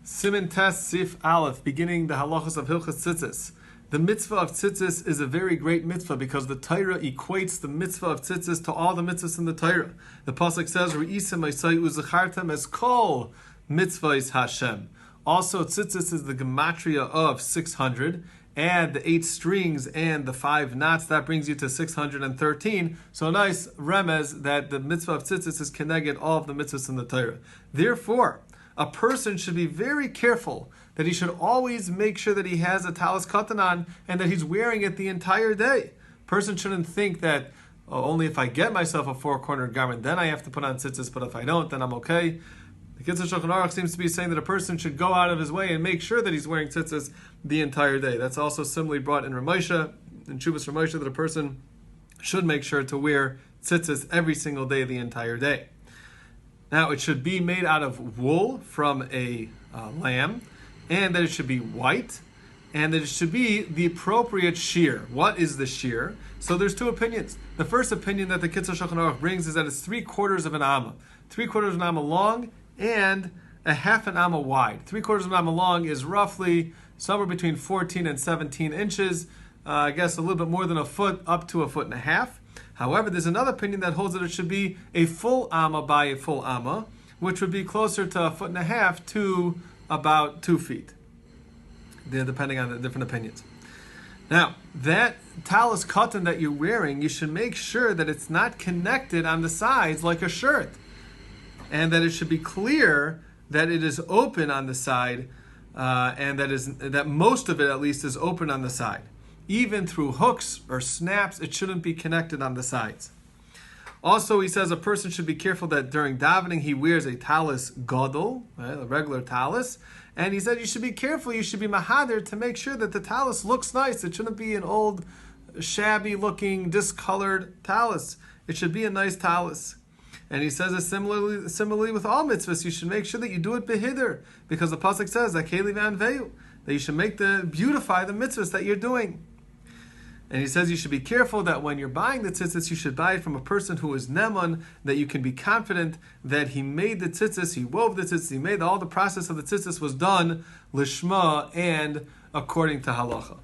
Siman Tes Sif Aleph, beginning the halachas of Hilchas Tzitzis. The mitzvah of tzitzis is a very great mitzvah because the Torah equates the mitzvah of tzitzis to all the mitzvahs in the Torah. The pasuk says, "Re'isem Isai uzachartem as kol mitzvahs Hashem." Also, tzitzis is the gematria of 600. Add the 8 strings and the 5 knots, that brings you to 613. So a nice remez that the mitzvah of tzitzis is keneged all of the mitzvahs in the Torah. Therefore, a person should be very careful that he should always make sure that he has a talis katan on and that he's wearing it the entire day. Person shouldn't think that, only if I get myself a 4-cornered garment, then I have to put on tzitzis, but if I don't, then I'm okay. The Kitzur Shulchan Aruch seems to be saying that a person should go out of his way and make sure that he's wearing tzitzis the entire day. That's also similarly brought in Ramosha, in Shuvas Ramosha, that a person should make sure to wear tzitzis every single day, the entire day. Now, it should be made out of wool from a lamb, and that it should be white, and that it should be the appropriate shear. What is the shear? So there's 2 opinions. The first opinion that the Kitzur Shulchan Aruch brings is that it's 3/4 of an amma. 3/4 of an amma long and a half an amma wide. 3/4 of an amma long is roughly somewhere between 14 and 17 inches. I guess a little bit more than a foot, up to a foot and a half. However, there's another opinion that holds that it should be a full amma by a full amma, which would be closer to a foot and a half to about 2 feet, depending on the different opinions. Now, that talis katan that you're wearing, you should make sure that it's not connected on the sides like a shirt, and that it should be clear that it is open on the side, and that most of it at least is open on the side. Even through hooks or snaps, it shouldn't be connected on the sides. Also, he says a person should be careful that during davening he wears a talis gadol, right, a regular talis. And he said you should be careful, you should be mahadir to make sure that the talis looks nice. It shouldn't be an old, shabby-looking, discolored talis. It should be a nice talis. And he says it similarly with all mitzvahs. You should make sure that you do it behidr, because the pasuk says that you should beautify the mitzvahs that you're doing. And he says you should be careful that when you're buying the tzitzis, you should buy it from a person who is neman, that you can be confident that he made the tzitzis, he wove the tzitzis, he made all the process of the tzitzis was done lishma and according to halacha.